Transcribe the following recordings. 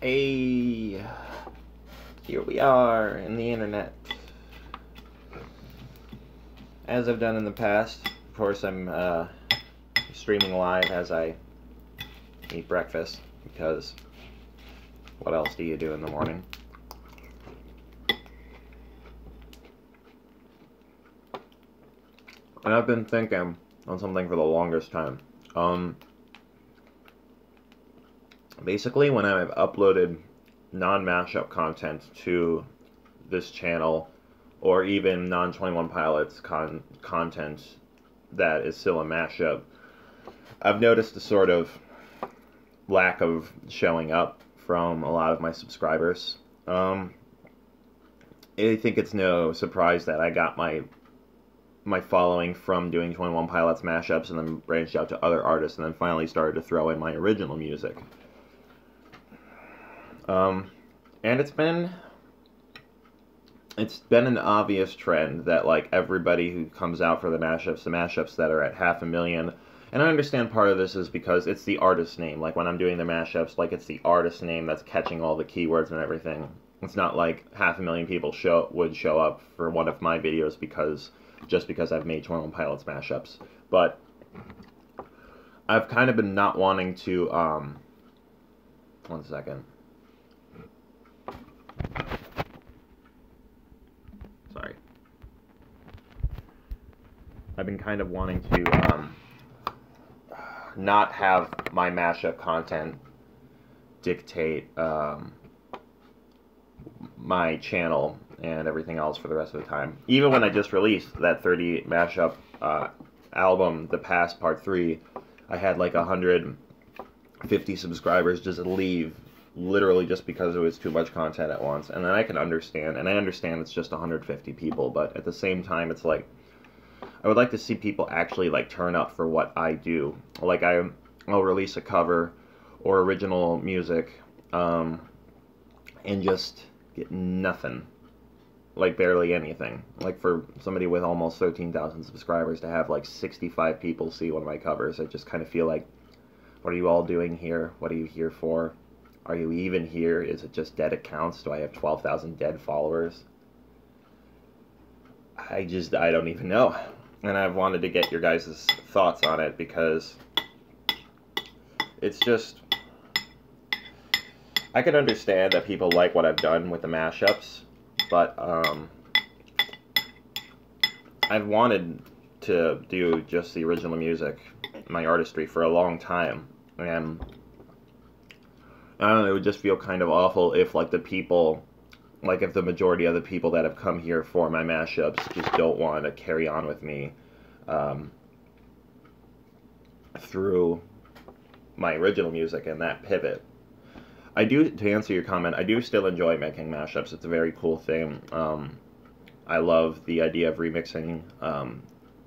Hey, here we are in the internet. As I've done in the past, of course, I'm streaming live as I eat breakfast, because what else do you do in the morning? And I've been thinking on something for the longest time. Basically, when I've uploaded non-mashup content to this channel, or even non-21 Pilots content that is still a mashup, I've noticed a sort of lack of showing up from a lot of my subscribers. I think it's no surprise that I got my following from doing 21 Pilots mashups, and then branched out to other artists, and then finally started to throw in my original music. And it's been an obvious trend that, like, everybody who comes out for the mashups that are at 500,000, and I understand part of this is because it's the artist name. Like, when I'm doing the mashups, like, it's the artist name that's catching all the keywords and everything. It's not like 500,000 people would show up for one of my videos just because I've made 21 Pilots mashups. But I've kind of been not wanting to, one second. Sorry. I've been kind of wanting to not have my mashup content dictate my channel and everything else for the rest of the time. Even when I just released that 30 mashup album, The Past Part 3, I had like 150 subscribers just leave, literally just because it was too much content at once. And then I can understand, and I understand it's just 150 people, but at the same time, it's like, I would like to see people actually, like, turn up for what I do. Like, I'll release a cover or original music, and just get nothing. Like, barely anything. Like, for somebody with almost 13,000 subscribers to have, like, 65 people see one of my covers, I just kind of feel like, what are you all doing here? What are you here for? Are you even here? Is it just dead accounts? Do I have 12,000 dead followers? I don't even know. And I've wanted to get your guys' thoughts on it, because it's just, I can understand that people like what I've done with the mashups, but I've wanted to do just the original music, my artistry, for a long time, and I don't know, it would just feel kind of awful if, like, if the majority of the people that have come here for my mashups just don't want to carry on with me through my original music and that pivot. To answer your comment, I do still enjoy making mashups. It's a very cool thing. I love the idea of remixing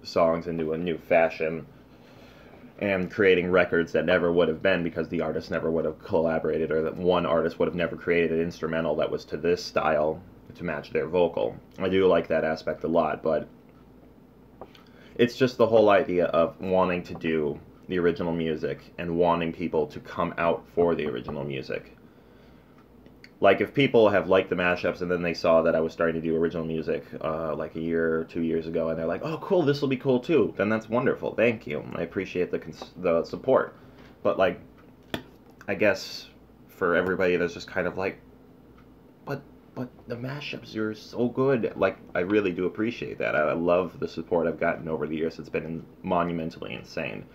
songs into a new fashion and creating records that never would have been, because the artist never would have collaborated, or that one artist would have never created an instrumental that was to this style to match their vocal. I do like that aspect a lot, but it's just the whole idea of wanting to do the original music and wanting people to come out for the original music. Like, if people have liked the mashups and then they saw that I was starting to do original music like a year or 2 years ago, and they're like, oh, cool, this will be cool too, then that's wonderful. Thank you. I appreciate the support. But, like, I guess for everybody that's just kind of like, but the mashups, you're so good. Like, I really do appreciate that. I love the support I've gotten over the years. It's been monumentally insane.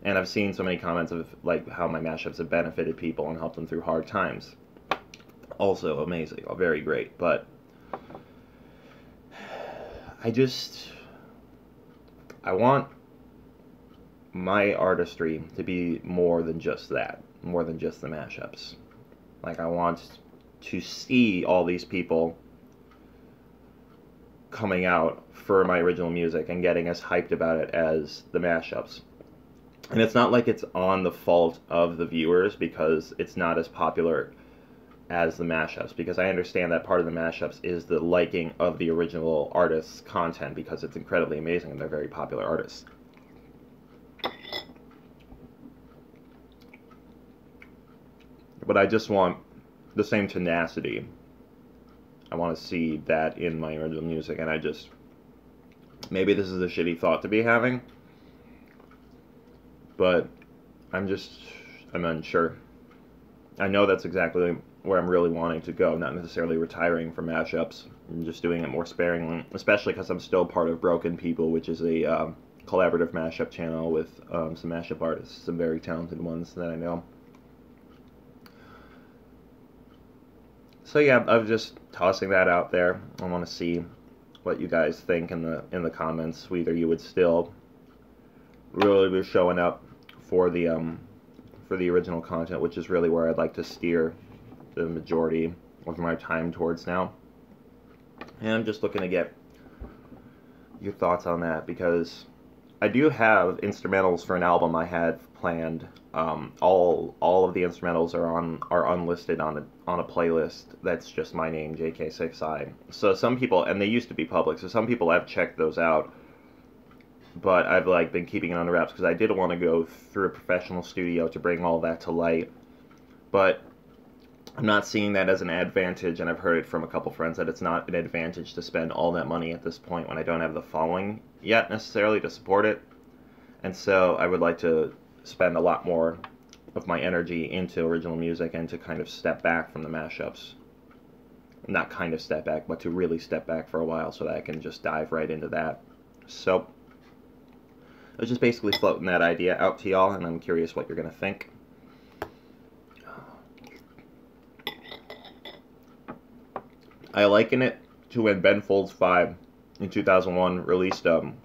And I've seen so many comments of, like, how my mashups have benefited people and helped them through hard times. Also amazing, very great, but I want my artistry to be more than just that, more than just the mashups. Like, I want to see all these people coming out for my original music and getting as hyped about it as the mashups. And it's not like it's on the fault of the viewers because it's not as popular as the mashups, because I understand that part of the mashups is the liking of the original artist's content, because it's incredibly amazing and they're very popular artists. But I just want the same tenacity. I want to see that in my original music, and I just, maybe this is a shitty thought to be having, but I'm unsure. I know that's exactly where I'm really wanting to go, not necessarily retiring from mashups, and just doing it more sparingly, especially because I'm still part of Broken People, which is a collaborative mashup channel with some mashup artists, some very talented ones that I know. So yeah, I'm just tossing that out there. I want to see what you guys think in the comments. Whether you would still really be showing up for the original content, which is really where I'd like to steer the majority of my time towards now. And I'm just looking to get your thoughts on that, because I do have instrumentals for an album I had planned. All of the instrumentals are unlisted on a playlist that's just my name, JK6I. So some people, and they used to be public, so some people have checked those out, but I've like been keeping it under wraps because I didn't want to go through a professional studio to bring all that to light. But I'm not seeing that as an advantage, and I've heard it from a couple friends that it's not an advantage to spend all that money at this point when I don't have the following yet necessarily to support it. And so I would like to spend a lot more of my energy into original music and to kind of step back from the mashups. Not kind of step back, but to really step back for a while so that I can just dive right into that. So I was just basically floating that idea out to y'all, and I'm curious what you're going to think. I liken it to when Ben Folds 5 in 2001 released an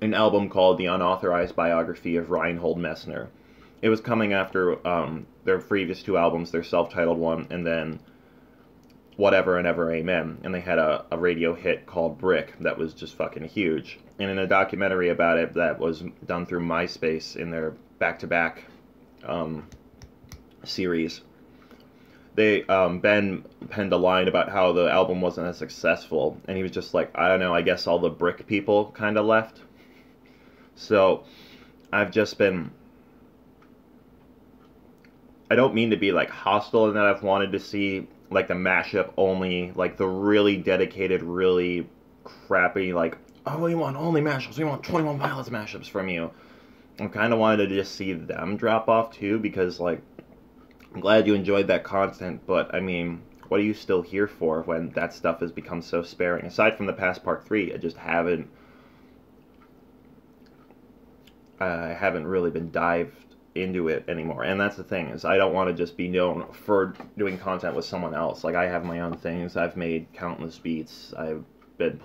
album called The Unauthorized Biography of Reinhold Messner. It was coming after their previous two albums, their self-titled one, and then Whatever and Ever Amen. And they had a radio hit called Brick that was just fucking huge. And in a documentary about it that was done through MySpace in their back-to-back series, Ben penned a line about how the album wasn't as successful, and he was just like, I don't know, I guess all the Brick people kind of left. So I've just been, I don't mean to be like hostile in that I've wanted to see like the mashup only, like the really dedicated, really crappy, like, oh, we want only mashups, we want 21 Pilots mashups from you. I kind of wanted to just see them drop off too, because like, I'm glad you enjoyed that content, but I mean, what are you still here for when that stuff has become so sparing? Aside from the past Part 3, I just haven't really been dived into it anymore. And that's the thing, is I don't want to just be known for doing content with someone else. Like, I have my own things. I've made countless beats. I've been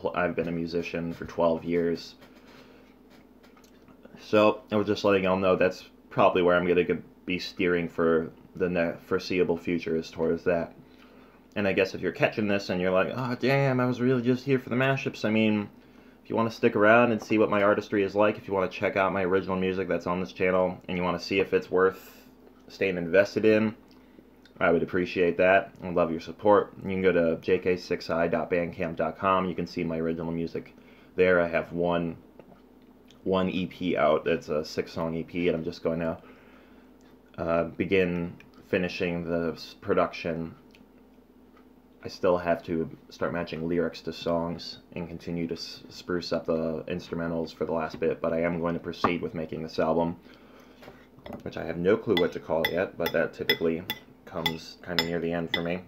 a musician for 12 years. So I was just letting y'all know that's probably where I'm going to be steering for the foreseeable future, is towards that. And I guess if you're catching this and you're like, oh damn, I was really just here for the mashups, I mean, if you want to stick around and see what my artistry is like, if you want to check out my original music that's on this channel, and you want to see if it's worth staying invested in, I would appreciate that. I'd love your support. You can go to jk6i.bandcamp.com. You can see my original music there. I have one EP out. It's a 6-song EP, and I'm just going to begin finishing the production. I still have to start matching lyrics to songs and continue to spruce up the instrumentals for the last bit, but I am going to proceed with making this album, which I have no clue what to call it yet, but that typically comes kind of near the end for me.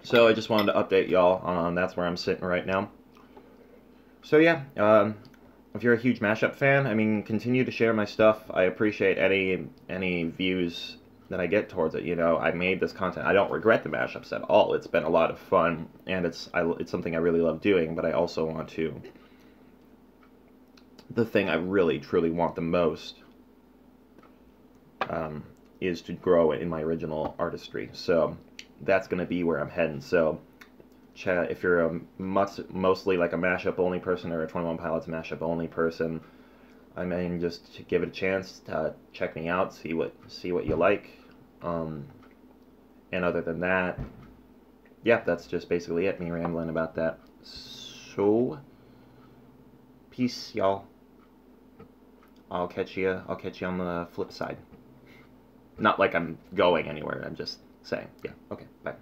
So I just wanted to update y'all on that's where I'm sitting right now. So yeah, if you're a huge mashup fan, I mean, continue to share my stuff. I appreciate any views that I get towards it. You know, I made this content. I don't regret the mashups at all. It's been a lot of fun, and it's something I really love doing, but I also want to, the thing I really, truly want the most is to grow in my original artistry. So that's going to be where I'm heading. So if you're mostly like a mashup only person or a 21 Pilots mashup only person, I mean, just give it a chance to check me out, see what you like. And other than that, yeah, that's just basically it, me rambling about that. So peace, y'all. I'll catch you on the flip side. Not like I'm going anywhere. I'm just saying. Yeah. Okay. Bye.